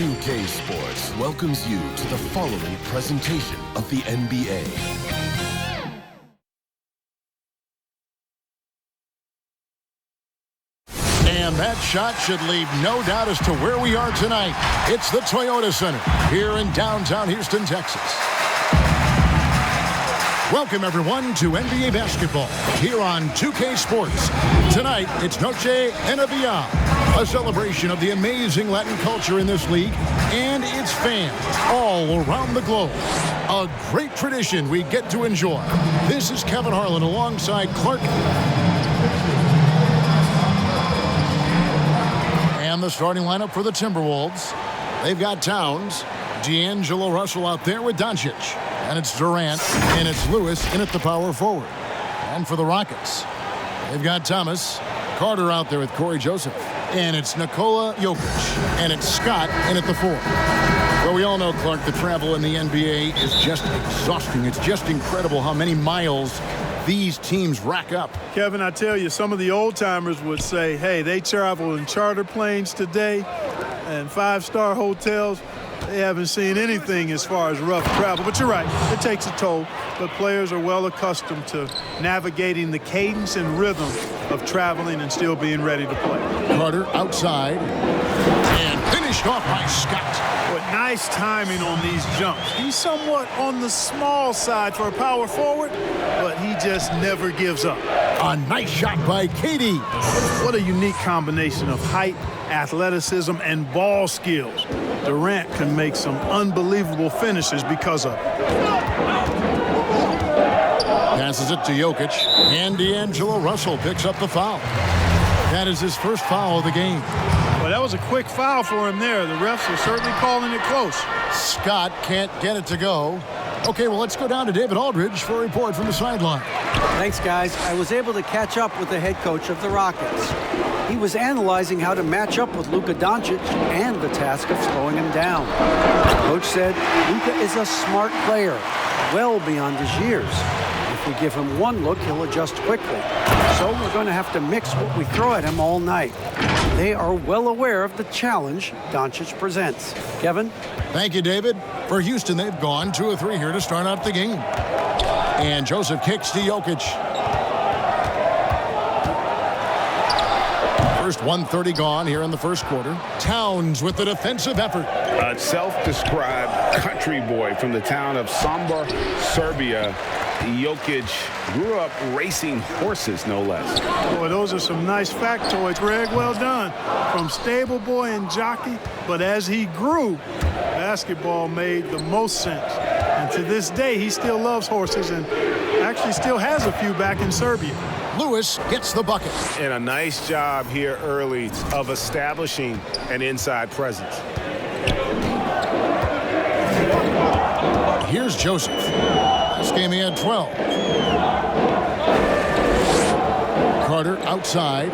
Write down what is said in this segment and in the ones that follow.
2K Sports welcomes you to the following presentation of the NBA. And that shot should leave no doubt as to where we are tonight. It's the Toyota Center here in downtown Houston, Texas. Welcome, everyone, to NBA basketball here on 2K Sports. Tonight, it's Noche Enavia, a celebration of the amazing Latin culture in this league and its fans all around the globe. A great tradition we get to enjoy. This is Kevin Harlan alongside Clark. And the starting lineup for the Timberwolves. They've got Towns, D'Angelo Russell out there with Doncic. And it's Durant, and it's Lewis in at the power forward. And for the Rockets, they've got Thomas, Carter out there with Corey Joseph. And it's Nikola Jokic, and it's Scott in at the four. Well, we all know, Clark, the travel in the NBA is just exhausting. It's just incredible how many miles these teams rack up. Kevin, I tell you, some of the old-timers would say, hey, they travel in charter planes today and five-star hotels. They haven't seen anything as far as rough travel. But you're right, it takes a toll. But players are well accustomed to navigating the cadence and rhythm of traveling and still being ready to play. Carter outside and finished off by Scott. But nice timing on these jumps. He's somewhat on the small side for a power forward, but he just never gives up. A nice shot by Katie. What a unique combination of height, athleticism, and ball skills. Durant can make some unbelievable finishes because of it. Passes it to Jokic, and D'Angelo Russell picks up the foul. That is his first foul of the game. Well, that was a quick foul for him there. The refs are certainly calling it close. Scott can't get it to go. Okay, well, let's go down to David Aldridge for a report from the sideline. Thanks, guys. I was able to catch up with the head coach of the Rockets. He was analyzing how to match up with Luka Doncic and the task of slowing him down. Coach said Luka is a smart player, well beyond his years. If we give him one look, he'll adjust quickly. So we're going to have to mix what we throw at him all night. They are well aware of the challenge Doncic presents. Kevin? Thank you, David. For Houston, they've gone 2 of 3 here to start out the game. And Joseph kicks to Jokic. First 1:30 gone here in the first quarter. Towns with the defensive effort. A self-described country boy from the town of Sombor, Serbia. Jokic grew up racing horses, no less. Boy, those are some nice factoids, Greg. Well done. From stable boy and jockey, but as he grew, basketball made the most sense. And to this day, he still loves horses and actually still has a few back in Serbia. Lewis gets the bucket. And a nice job here early of establishing an inside presence. Here's Joseph. This game he had 12. Carter outside.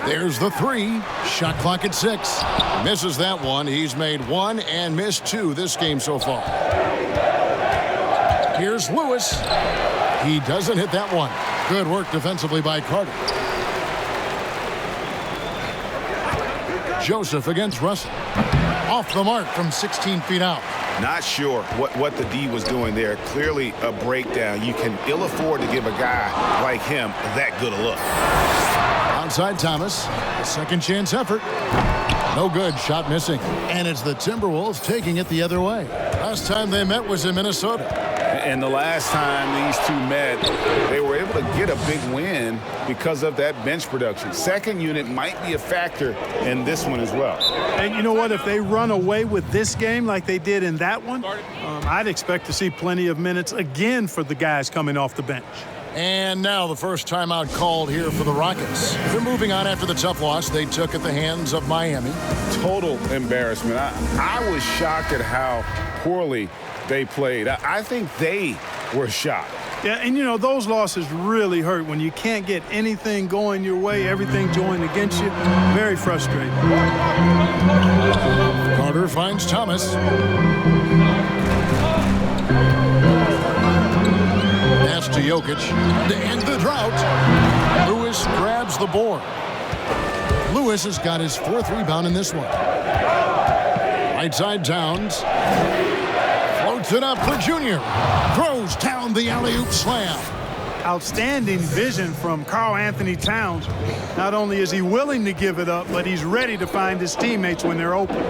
There's the three. Shot clock at 6. Misses that one. He's made 1 and missed 2 this game so far. Here's Lewis. He doesn't hit that one. Good work defensively by Carter. Joseph against Russell. Off the mark from 16 feet out. Not sure what the D was doing there. Clearly a breakdown. You can ill afford to give a guy like him that good a look. Outside Thomas. A second chance effort. No good. Shot missing. And it's the Timberwolves taking it the other way. Last time they met was in Minnesota. And the last time these two met, they were able to get a big win because of that bench production. Second unit might be a factor in this one as well. And you know what? If they run away with this game like they did in that one, I'd expect to see plenty of minutes again for the guys coming off the bench. And now the first timeout called here for the Rockets. They're moving on after the tough loss they took at the hands of Miami. Total embarrassment. I was shocked at how poorly they played. I think they were shocked. Yeah, and you know, those losses really hurt when you can't get anything going your way, everything going against you. Very frustrating. Carter finds Thomas. Pass to Jokic to end the drought. Lewis grabs the board. Lewis has got his 4th rebound in this one. Right side Towns. Floats it up for Junior. Throws down the alley-oop slam. Outstanding vision from Karl Anthony Towns. Not only is he willing to give it up, but he's ready to find his teammates when they're open.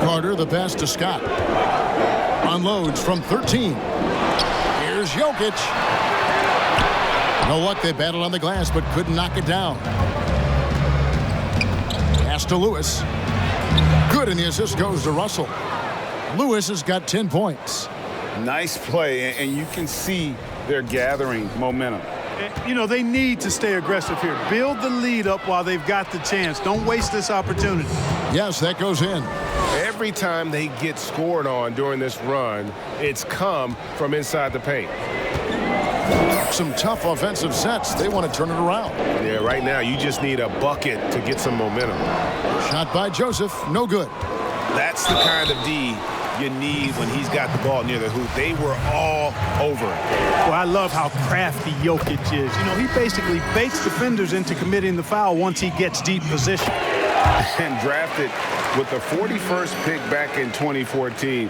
Carter, the pass to Scott. Unloads from 13. Here's Jokic. No luck, they battled on the glass, but couldn't knock it down. Pass to Lewis. Good, and the assist goes to Russell. Lewis has got 10 points. Nice play, and you can see they're gathering momentum. You know, they need to stay aggressive here. Build the lead up while they've got the chance. Don't waste this opportunity. Yes, that goes in. Every time they get scored on during this run, it's come from inside the paint. Some tough offensive sets. They want to turn it around. Yeah, right now you just need a bucket to get some momentum. Shot by Joseph. No good. That's the kind of D you need when he's got the ball near the hoop. They were all over it. Well, I love how crafty Jokic is. You know, he basically baits defenders into committing the foul once he gets deep position. And drafted with the 41st pick back in 2014.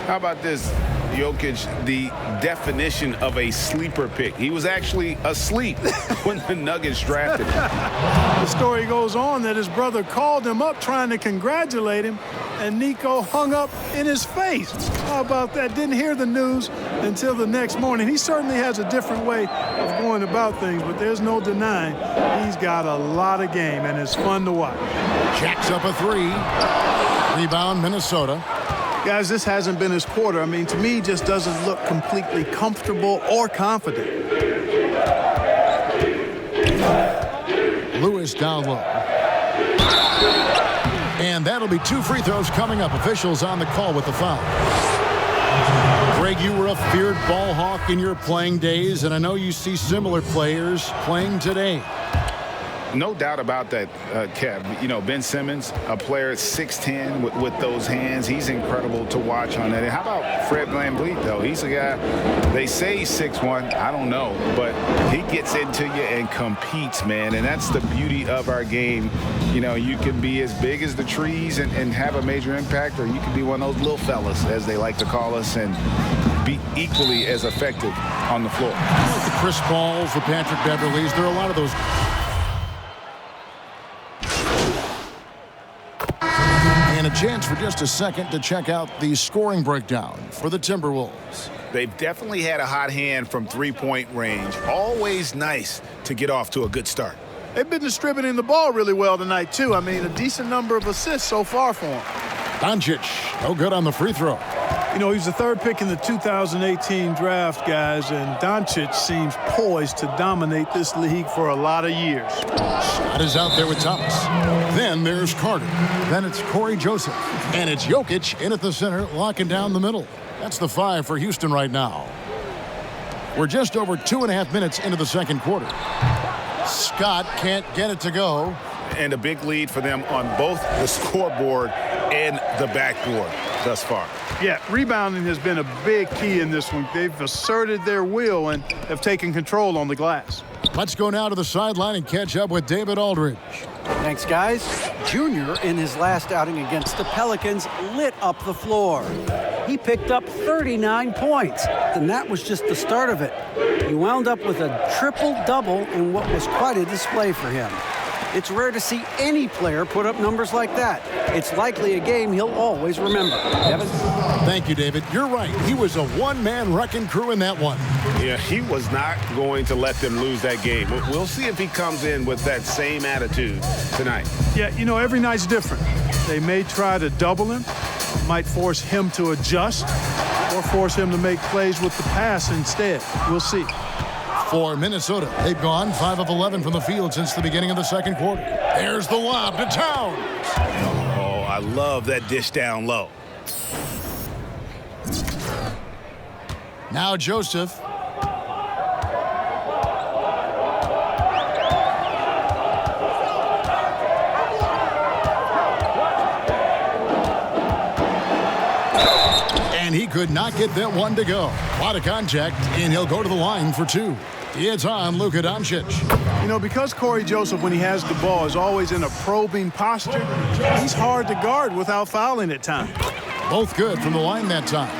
How about this? Jokic, the definition of a sleeper pick. He was actually asleep when the Nuggets drafted him. The story goes on that his brother called him up trying to congratulate him, and Nico hung up in his face. How about that? Didn't hear the news until the next morning. He certainly has a different way of going about things, but there's no denying he's got a lot of game, and it's fun to watch. Jacks up a 3. Rebound, Minnesota. Guys, this hasn't been his quarter. I mean, to me, just doesn't look completely comfortable or confident. Lewis down low. And that'll be 2 free throws coming up. Officials on the call with the foul. Greg, you were a feared ball hawk in your playing days, and I know you see similar players playing today. No doubt about that, Kev. You know, Ben Simmons, a player at 6'10" with those hands. He's incredible to watch on that. And how about Fred VanVleet, though? He's a guy, they say he's 6'1". I don't know. But he gets into you and competes, man. And that's the beauty of our game. You know, you can be as big as the trees and have a major impact, or you can be one of those little fellas, as they like to call us, and be equally as effective on the floor. The Chris Pauls, the Patrick Beverleys, there are a lot of those. And a chance for just a second to check out the scoring breakdown for the Timberwolves. They've definitely had a hot hand from three-point range. Always nice to get off to a good start. They've been distributing the ball really well tonight, too. I mean, a decent number of assists so far for him. Doncic, no good on the free throw. You know, he's the 3rd pick in the 2018 draft, guys, and Doncic seems poised to dominate this league for a lot of years. Shot is out there with Thomas. Then there's Carter. Then it's Corey Joseph. And it's Jokic in at the center, locking down the middle. That's the 5 for Houston right now. We're just over 2.5 minutes into the second quarter. Scott can't get it to go. And a big lead for them on both the scoreboard and the backboard thus far. Yeah, rebounding has been a big key in this one. They've asserted their will and have taken control on the glass. Let's go now to the sideline and catch up with David Aldridge. Thanks, guys. Junior, in his last outing against the Pelicans, lit up the floor. He picked up 39 points, and that was just the start of it. He wound up with a triple-double in what was quite a display for him. It's rare to see any player put up numbers like that. It's likely a game he'll always remember. Devin? Thank you, David. You're right. He was a one-man wrecking crew in that one. Yeah, he was not going to let them lose that game. We'll see if he comes in with that same attitude tonight. Yeah, you know, every night's different. They may try to double him, might force him to adjust, or force him to make plays with the pass instead. We'll see. For Minnesota, they've gone 5 of 11 from the field since the beginning of the second quarter. There's the lob to Towns. Oh, I love that dish down low. Now Joseph. And he could not get that one to go. A lot of contact, and he'll go to the line for 2. It's on Luka Doncic. You know, because Corey Joseph, when he has the ball, is always in a probing posture, he's hard to guard without fouling at times. Both good from the line that time.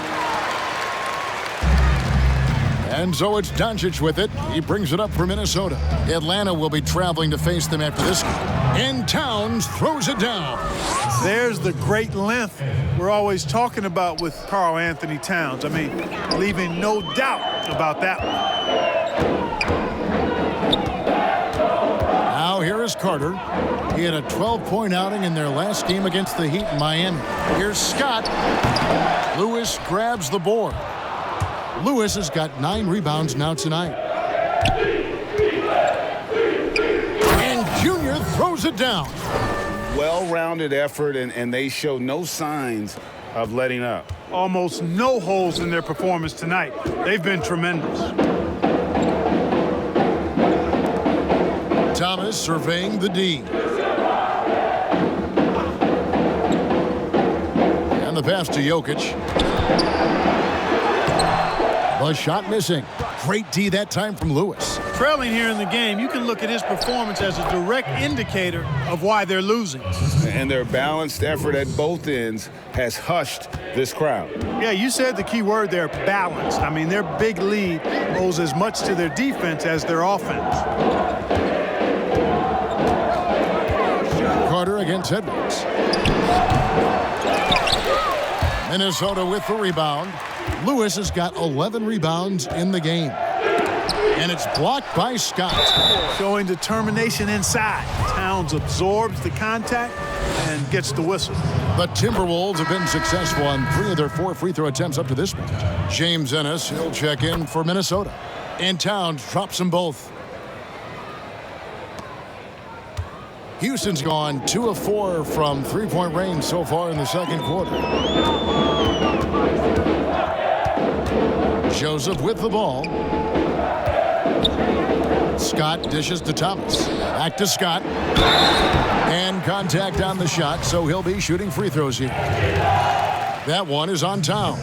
And so it's Doncic with it. He brings it up for Minnesota. Atlanta will be traveling to face them after this game. And Towns throws it down. There's the great length we're always talking about with Karl Anthony Towns. I mean, leaving no doubt about that one. Now here is Carter. He had a 12-point outing in their last game against the Heat in Miami. Here's Scott. Lewis grabs the board. Lewis has got 9 rebounds now tonight. And Junior throws it down. Well-rounded effort, and they show no signs of letting up. Almost no holes in their performance tonight. They've been tremendous. Thomas surveying the D. And the pass to Jokic. The shot missing. Great D that time from Lewis. Trailing here in the game, you can look at his performance as a direct indicator of why they're losing. And their balanced effort at both ends has hushed this crowd. Yeah, you said the key word there, balanced. I mean, their big lead owes as much to their defense as their offense. Carter against Edwards. Minnesota with the rebound. Lewis has got 11 rebounds in the game. And it's blocked by Scott. Showing determination inside. Towns absorbs the contact and gets the whistle. The Timberwolves have been successful on 3 of their 4 free throw attempts up to this point. James Ennis, he'll check in for Minnesota. And Towns drops them both. Houston's gone 2 of 4 from 3-point range so far in the second quarter. Joseph with the ball. Scott dishes to Thomas. Back to Scott. And contact on the shot, so he'll be shooting free throws here. That one is on Towns.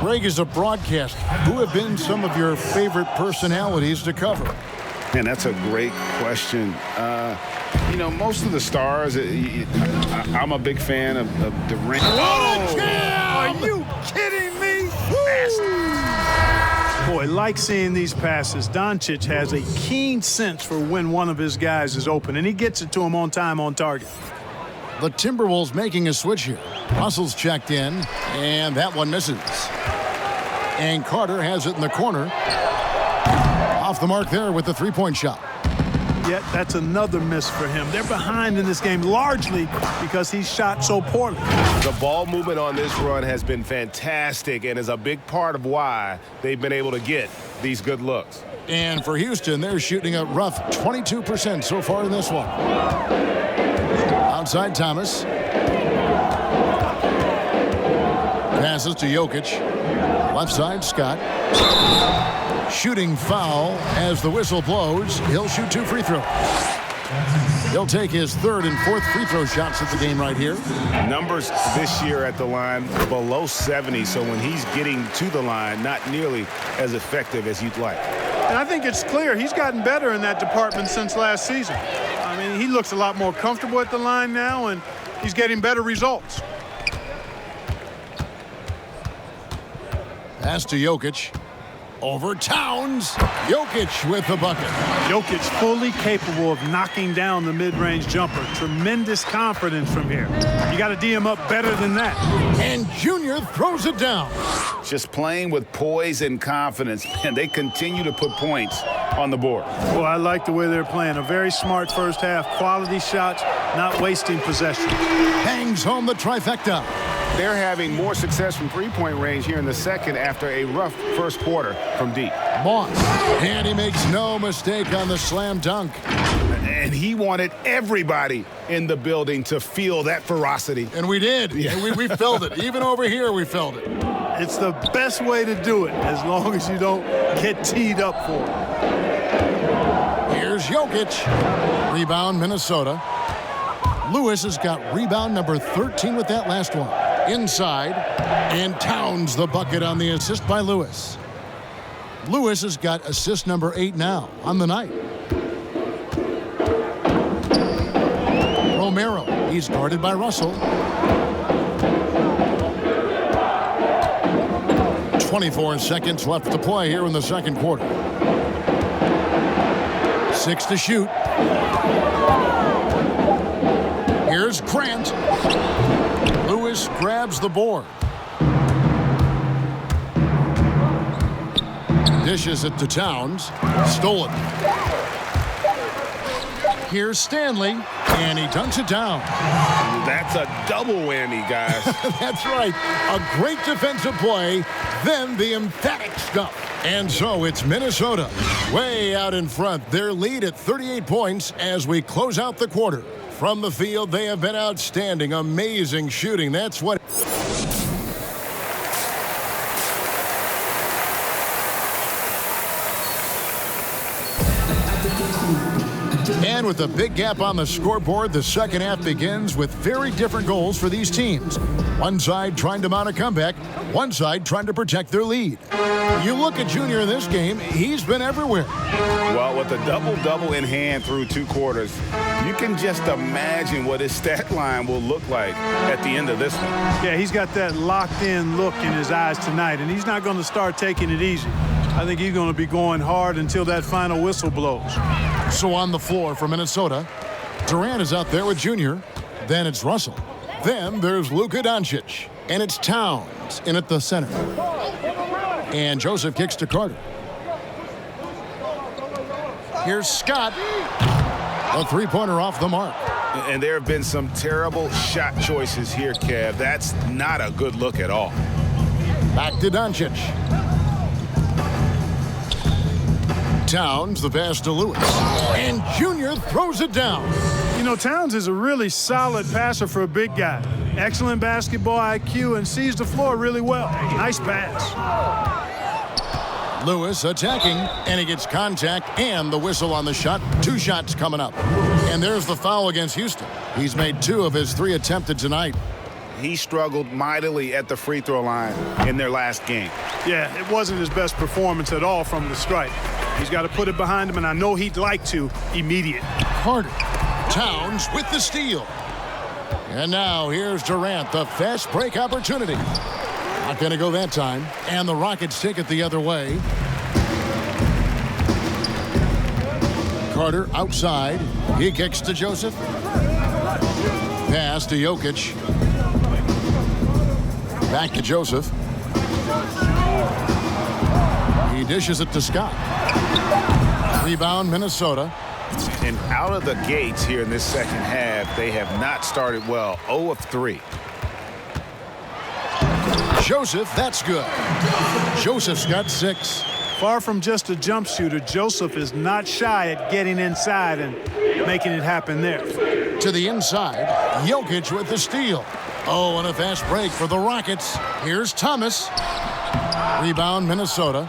Greg, is a broadcast. Who have been some of your favorite personalities to cover? Man, that's a great question. You know, most of the stars, I'm a big fan of Durant. Oh, Are you kidding me? Boy, like seeing these passes. Doncic has a keen sense for when one of his guys is open, and he gets it to him on time, on target. The Timberwolves making a switch here. Russell's checked in, and that one misses. And Carter has it in the corner. Off the mark there with the 3-point shot. Yet that's another miss for him. They're behind in this game largely because he shot so poorly. The ball movement on this run has been fantastic and is a big part of why they've been able to get these good looks. And for Houston, they're shooting a rough 22% so far in this one. Outside Thomas. Passes to Jokic. Left side, Scott. Shooting foul as the whistle blows. He'll shoot 2 free throws. He'll take his 3rd and 4th free throw shots at the game right here. Numbers this year at the line below 70, so when he's getting to the line, not nearly as effective as you'd like. And I think it's clear he's gotten better in that department since last season. I mean, he looks a lot more comfortable at the line now, and he's getting better results. Pass to Jokic. Over Towns. Jokic with the bucket. Jokic fully capable of knocking down the mid-range jumper. Tremendous confidence from here. You got to D him up better than that. And Junior throws it down. Just playing with poise and confidence, and they continue to put points on the board. Well, I like the way they're playing. A very smart first half. Quality shots, not wasting possession. Hangs home the trifecta. They're having more success from 3-point range here in the second after a rough first quarter from deep. Moss. And he makes no mistake on the slam dunk. And he wanted everybody in the building to feel that ferocity. And we did. Yeah. We felt it. Even over here, we felt it. It's the best way to do it, as long as you don't get teed up for it. Here's Jokic. Rebound, Minnesota. Lewis has got rebound number 13 with that last one. Inside, and Towns the bucket on the assist by Lewis. Lewis has got assist number 8 now on the night. Romero, he's guarded by Russell. 24 seconds left to play here in the second quarter. 6 to shoot. Here's Grant. Lewis grabs the board. Dishes it to Towns. Stolen. Here's Stanley, and he dunks it down. That's a double whammy, guys. That's right. A great defensive play, then the emphatic stuff. And so it's Minnesota way out in front. Their lead at 38 points as we close out the quarter. From the field, they have been outstanding. Amazing shooting. That's what... And with a big gap on the scoreboard, the second half begins with very different goals for these teams. One side trying to mount a comeback, one side trying to protect their lead. You look at Junior in this game, he's been everywhere. Well, with a double-double in hand through 2 quarters, you can just imagine what his stat line will look like at the end of this one. Yeah, he's got that locked-in look in his eyes tonight, and he's not going to start taking it easy. I think he's going to be going hard until that final whistle blows. So on the floor for Minnesota, Durant is out there with Junior. Then it's Russell. Then there's Luka Doncic. And it's Towns in at the center. And Joseph kicks to Carter. Here's Scott. A three-pointer off the mark. And there have been some terrible shot choices here, Kev. That's not a good look at all. Back to Doncic. Towns, the pass to Lewis. And Junior throws it down. You know, Towns is a really solid passer for a big guy. Excellent basketball IQ and sees the floor really well. Nice pass. Lewis attacking, and he gets contact and the whistle on the shot. 2 shots coming up. And there's the foul against Houston. He's made 2 of his 3 attempted tonight. He struggled mightily at the free throw line in their last game. Yeah, it wasn't his best performance at all from the stripe. He's got to put it behind him, and I know he'd like to immediate. Carter. Towns with the steal. And now here's Durant, the fast break opportunity. Not going to go that time. And the Rockets take it the other way. Carter outside. He kicks to Joseph. Pass to Jokic. Back to Joseph. He dishes it to Scott. Rebound, Minnesota. And out of the gates here in this second half, they have not started well. 0 of 3. Joseph, that's good. Joseph's got 6. Far from just a jump shooter, Joseph is not shy at getting inside and making it happen there. To the inside, Jokic with the steal. Oh, and a fast break for the Rockets. Here's Thomas. Rebound, Minnesota.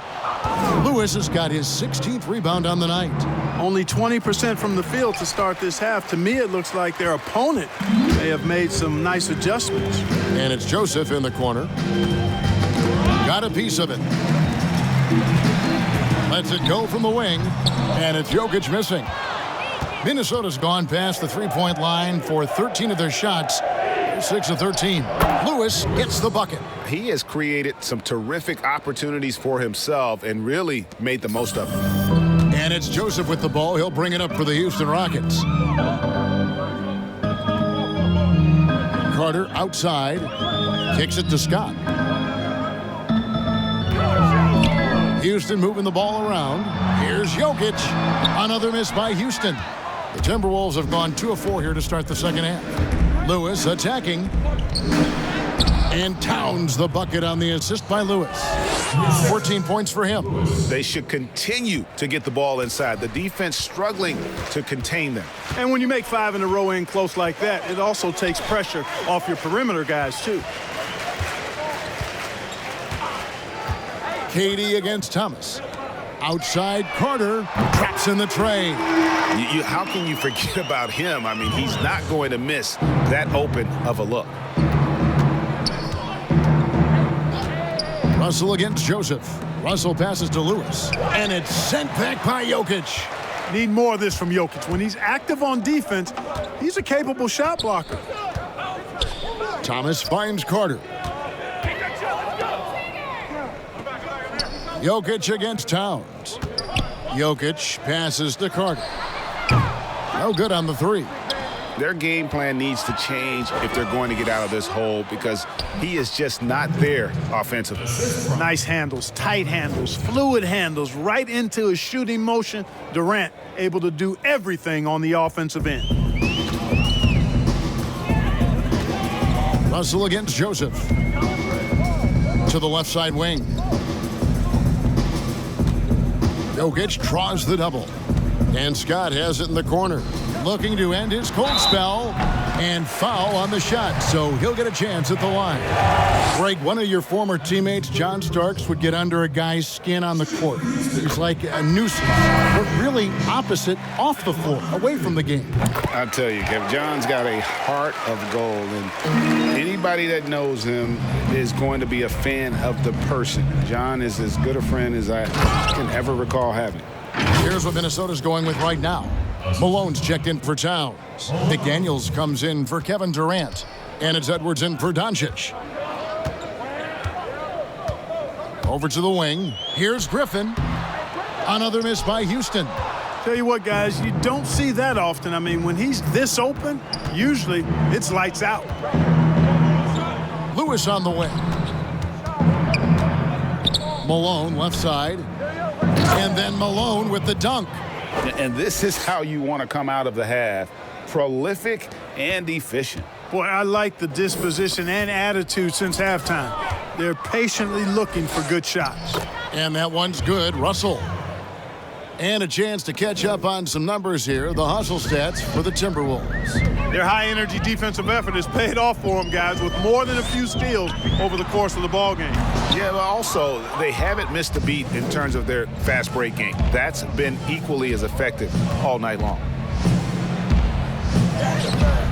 Lewis has got his 16th rebound on the night. Only 20% from the field to start this half. To me, it looks like their opponent may have made some nice adjustments. And it's Joseph in the corner. Got a piece of it. Lets it go from the wing. And it's Jokic missing. Minnesota's gone past the three-point line for 13 of their shots. 6 of 13. Lewis gets the bucket. He has created some terrific opportunities for himself and really made the most of them. And it's Joseph with the ball. He'll bring it up for the Houston Rockets. Carter outside. Kicks it to Scott. Houston moving the ball around. Here's Jokic. Another miss by Houston. The Timberwolves have gone 2 of 4 here to start the second half. Lewis attacking. And Towns the bucket on the assist by Lewis. 14 points for him. They should continue to get the ball inside. The defense struggling to contain them. And when you make 5 in a row in close like that, it also takes pressure off your perimeter guys, too. Katie against Thomas. Outside, Carter traps in the tray. How can you forget about him? I mean, he's not going to miss that open of a look. Russell against Joseph. Russell passes to Lewis, and it's sent back by Jokic. Need more of this from Jokic. When he's active on defense, he's a capable shot blocker. Thomas finds Carter. Jokic against Towns. Jokic passes to Carter. No good on the three. Their game plan needs to change if they're going to get out of this hole because he is just not there offensively. Nice handles, tight handles, fluid handles, right into his shooting motion. Durant able to do everything on the offensive end. Russell against Joseph. To the left side wing. Jokic draws the double. And Scott has it in the corner. Looking to end his cold spell. And foul on the shot, so he'll get a chance at the line. Greg, one of your former teammates, John Starks, would get under a guy's skin on the court. He's like a nuisance, but really opposite off the floor, away from the game. I tell you, Kevin, John's got a heart of gold, and anybody that knows him is going to be a fan of the person. John is as good a friend as I can ever recall having. Here's what Minnesota's going with right now. Malone's checked in for Towns. McDaniels comes in for Kevin Durant. And it's Edwards in for Doncic. Over to the wing. Here's Griffin. Another miss by Houston. Tell you what, guys, you don't see that often. I mean, when he's this open, usually it's lights out. Lewis on the wing. Malone left side. And then Malone with the dunk. And this is how you want to come out of the half. Prolific and efficient. Boy, I like the disposition and attitude since halftime. They're patiently looking for good shots. And that one's good. Russell. And a chance to catch up on some numbers here. The hustle stats for the Timberwolves. Their high-energy defensive effort has paid off for them, guys, with more than a few steals over the course of the ballgame. Yeah, but also, they haven't missed a beat in terms of their fast break game. That's been equally as effective all night long.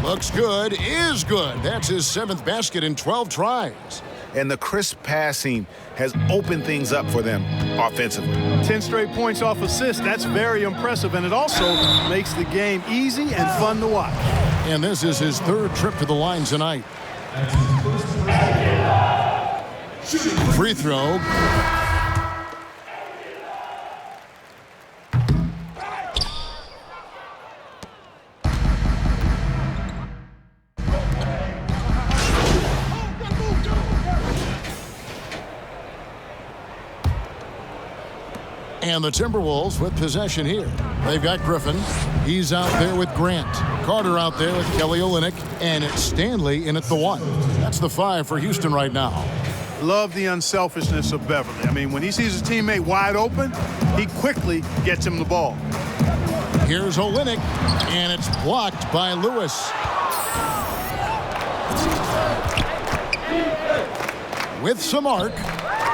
Looks good, is good. That's his 7th basket in 12 tries. And the crisp passing has opened things up for them offensively. 10 straight points off assists. That's very impressive, and it also makes the game easy and fun to watch. And this is his 3rd trip to the line tonight. Free throw. And the Timberwolves with possession here. They've got Griffin. He's out there with Grant. Carter out there with Kelly Olynyk. And it's Stanley in at the 1. That's the 5 for Houston right now. Love the unselfishness of Beverly. I mean, when he sees his teammate wide open, he quickly gets him the ball. Here's Olynyk. And it's blocked by Lewis. With some arc.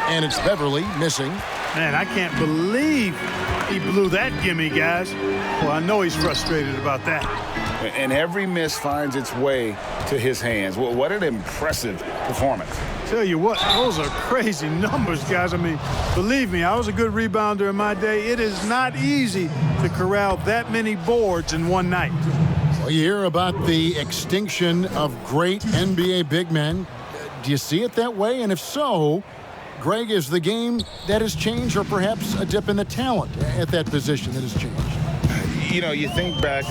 And it's Beverly missing. Man, I can't believe he blew that gimme, guys. Well, I know he's frustrated about that. And every miss finds its way to his hands. Well, what an impressive performance. Tell you what, those are crazy numbers, guys. I mean, believe me, I was a good rebounder in my day. It is not easy to corral that many boards in one night. Well, you hear about the extinction of great NBA big men. Do you see it that way? And if so, Greg, is the game that has changed or perhaps a dip in the talent at that position that has changed? You know, you think back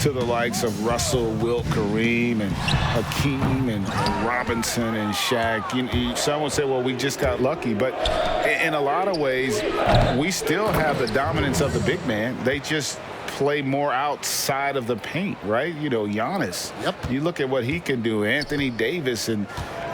to the likes of Russell, Wilt, Kareem, and Hakeem, and Robinson, and Shaq. Some would say, well, we just got lucky. But in a lot of ways, we still have the dominance of the big man. They just play more outside of the paint, right? You know, Giannis. Yep. You look at what he can do. Anthony Davis and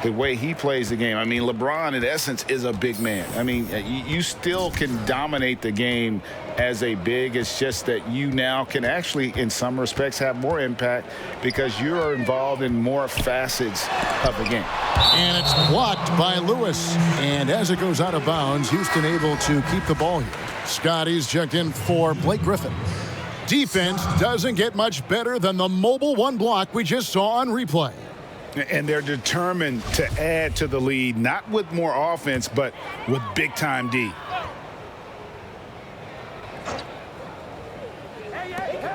the way he plays the game. I mean, LeBron, in essence, is a big man. I mean, you still can dominate the game as a big. It's just that you now can actually, in some respects, have more impact because you're involved in more facets of the game. And it's blocked by Lewis. And as it goes out of bounds, Houston able to keep the ball here. Scotty's checked in for Blake Griffin. Defense doesn't get much better than the mobile 1 block we just saw on replay. And they're determined to add to the lead, not with more offense, but with big-time D.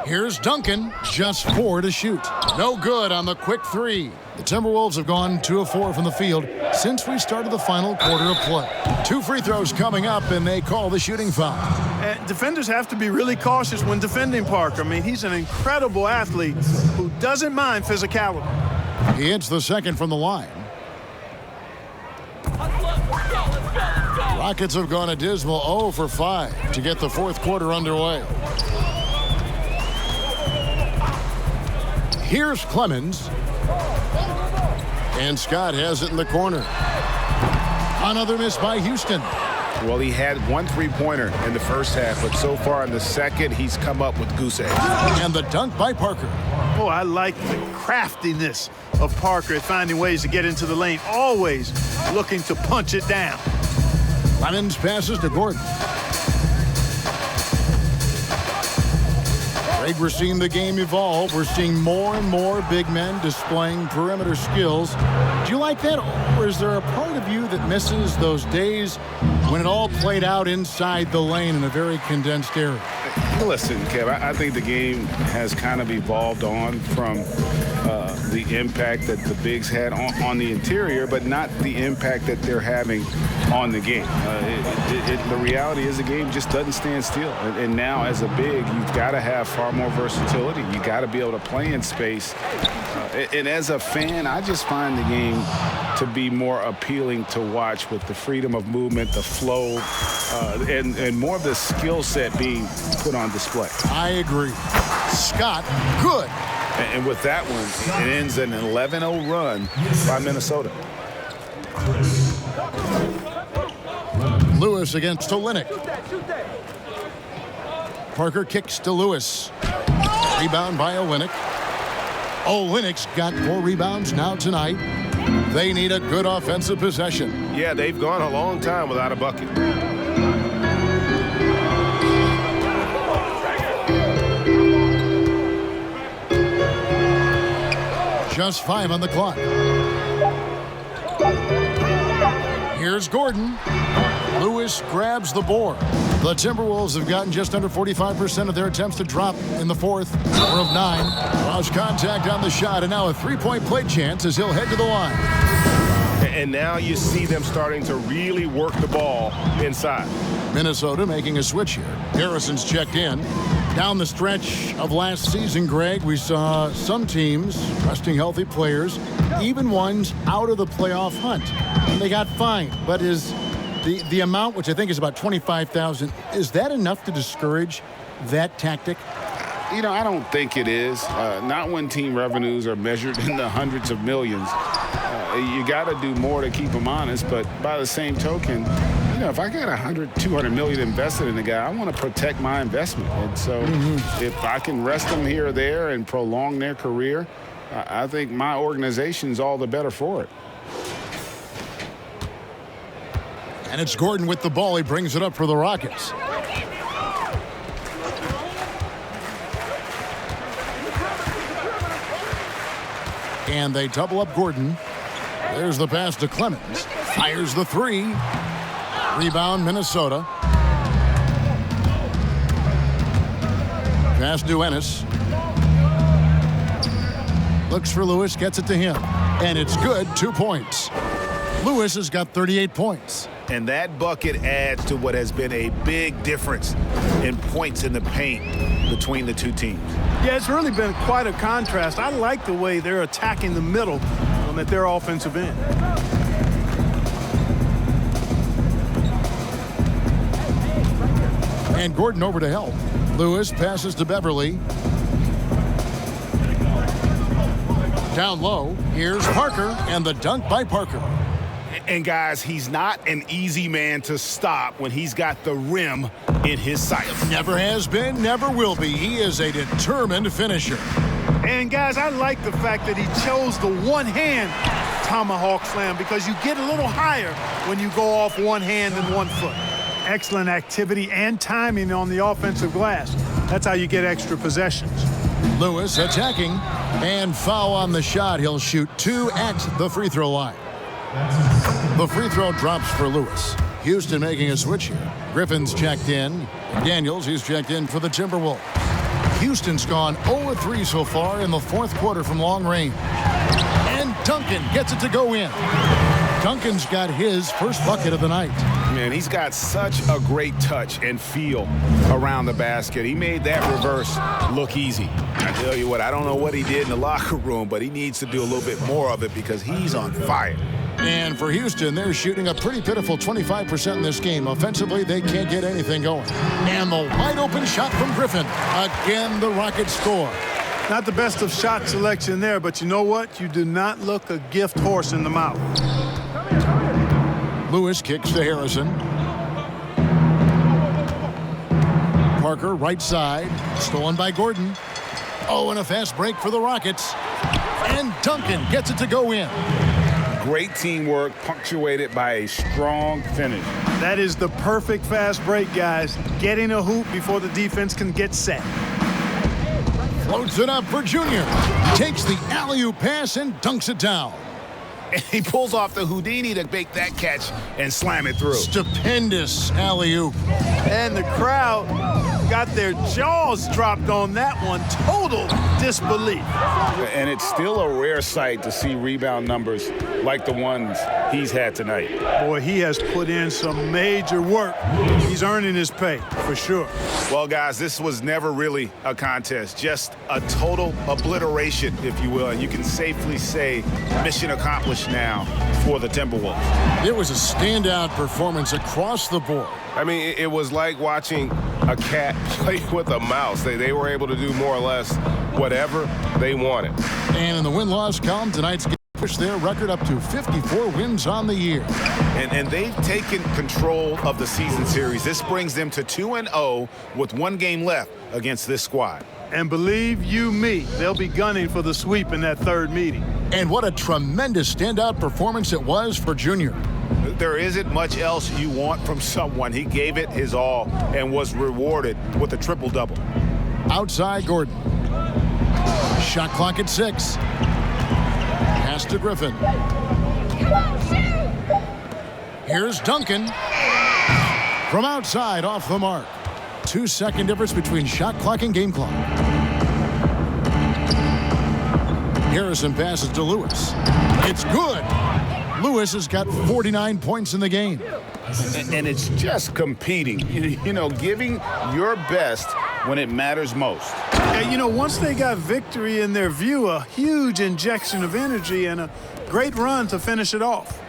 Here's Duncan, just 4 to shoot. No good on the quick 3. The Timberwolves have gone 2 of 4 from the field since we started the final quarter of play. 2 free throws coming up, and they call the shooting foul. And defenders have to be really cautious when defending Parker. I mean, he's an incredible athlete who doesn't mind physicality. He hits the second from the line. Rockets have gone a dismal 0 for 5 to get the fourth quarter underway. Here's Clemens. And Scott has it in the corner. Another miss by Houston. Well, he had 1 3-pointer in the first half, but so far in the second, he's come up with goose eggs. And the dunk by Parker. Oh, I like the craftiness of Parker at finding ways to get into the lane, always looking to punch it down. Clemens passes to Gordon. Greg, we're seeing the game evolve. We're seeing more and more big men displaying perimeter skills. Do you like that? Or is there a part of you that misses those days when it all played out inside the lane in a very condensed area? Listen, Kev, I think the game has kind of evolved on from the impact that the bigs had on the interior, but not the impact that they're having on the game. The reality is the game just doesn't stand still. And now as a big, you've got to have far more versatility. You got to be able to play in space. And as a fan, I just find the game to be more appealing to watch with the freedom of movement, the flow, and more of the skill set being put on display. I agree. Scott, good. And with that one, it ends an 11-0 run by Minnesota. Lewis against Olynyk. Parker kicks to Lewis. Rebound by Olynyk. Olynyk's got 4 rebounds now tonight. They need a good offensive possession. Yeah, they've gone a long time without a bucket. Just 5 on the clock. Here's Gordon. Lewis grabs the board. The Timberwolves have gotten just under 45% of their attempts to drop in the fourth. 4 of 9. Lost contact on the shot, and now a 3-point play chance as he'll head to the line. And now you see them starting to really work the ball inside. Minnesota making a switch here. Harrison's checked in. Down the stretch of last season, Greg, we saw some teams resting healthy players, even ones out of the playoff hunt. And they got fined. But is the amount, which I think is about $25,000, is that enough to discourage that tactic? You know, I don't think it is. Not when team revenues are measured in the hundreds of millions. You got to do more to keep them honest. But by the same token, you know, if I got $200 million invested in a guy, I want to protect my investment. And so if I can rest them here or there and prolong their career, I think my organization's all the better for it. And it's Gordon with the ball. He brings it up for the Rockets. And they double up Gordon. There's the pass to Clemens. Fires the 3. Rebound, Minnesota. Pass to Ennis. Looks for Lewis, gets it to him. And it's good, 2 points. Lewis has got 38 points. And that bucket adds to what has been a big difference in points in the paint between the two teams. Yeah, it's really been quite a contrast. I like the way they're attacking the middle at their offensive end. And Gordon over to help. Lewis passes to Beverly. Down low, here's Parker, and the dunk by Parker. And guys, he's not an easy man to stop when he's got the rim in his sights. Never has been, never will be. He is a determined finisher. And guys, I like the fact that he chose the one-hand tomahawk slam because you get a little higher when you go off one hand and 1 foot. Excellent activity and timing on the offensive glass. That's how you get extra possessions. Lewis attacking, and foul on the shot. He'll shoot 2 at the free throw line. The free throw drops for Lewis. Houston making a switch here. Griffin's checked in. Daniels, he's checked in for the Timberwolves. Houston's gone 0-3 so far in the fourth quarter from long range. And Duncan gets it to go in. Duncan's got his first bucket of the night. Man, he's got such a great touch and feel around the basket. He made that reverse look easy. I tell you what, I don't know what he did in the locker room, but he needs to do a little bit more of it because he's on fire. And for Houston, they're shooting a pretty pitiful 25% in this game. Offensively, they can't get anything going. And the wide open shot from Griffin. Again, the Rockets score. Not the best of shot selection there, but you know what? You do not look a gift horse in the mouth. Lewis kicks to Harrison. Parker, right side. Stolen by Gordon. Oh, and a fast break for the Rockets. And Duncan gets it to go in. Great teamwork, punctuated by a strong finish. That is the perfect fast break, guys. Getting a hoop before the defense can get set. Floats it up for Junior. Takes the alley-oop pass and dunks it down. And he pulls off the Houdini to make that catch and slam it through. Stupendous alley-oop. And the crowd got their jaws dropped on that one. Total disbelief. And it's still a rare sight to see rebound numbers like the ones he's had tonight. Boy, he has put in some major work. He's earning his pay, for sure. Well, guys, this was never really a contest. Just a total obliteration, if you will. And you can safely say mission accomplished now for the Timberwolves. It was a standout performance across the board. I mean, it was like watching a cat play with a mouse. They were able to do more or less whatever they wanted. And in the win-loss column, tonight's game pushed their record up to 54 wins on the year. And they've taken control of the season series. This brings them to 2-0 with 1 game left against this squad. And believe you me, they'll be gunning for the sweep in that third meeting. And what a tremendous standout performance it was for Junior. There isn't much else you want from someone. He gave it his all and was rewarded with a triple-double. Outside Gordon. Shot clock at 6. Pass to Griffin. Here's Duncan. From outside, off the mark. 2-second difference between shot clock and game clock. Harrison passes to Lewis. It's good. Lewis has got 49 points in the game. And it's just competing, you know, giving your best when it matters most. Yeah, you know, once they got victory in their view, a huge injection of energy and a great run to finish it off.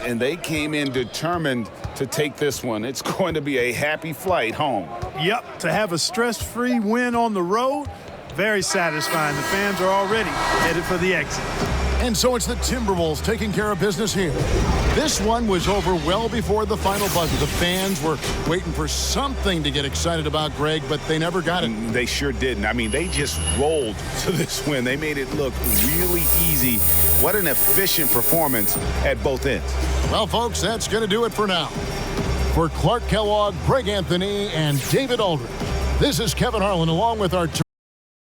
And they came in determined to take this one. It's going to be a happy flight home. Yep, to have a stress-free win on the road, very satisfying. The fans are already headed for the exit. And so it's the Timberwolves taking care of business here. This one was over well before the final buzzer. The fans were waiting for something to get excited about, Greg, but they never got it. They sure didn't. I mean, they just rolled to this win. They made it look really easy. What an efficient performance at both ends. Well, folks, that's going to do it for now. For Clark Kellogg, Greg Anthony, and David Aldridge, this is Kevin Harlan along with our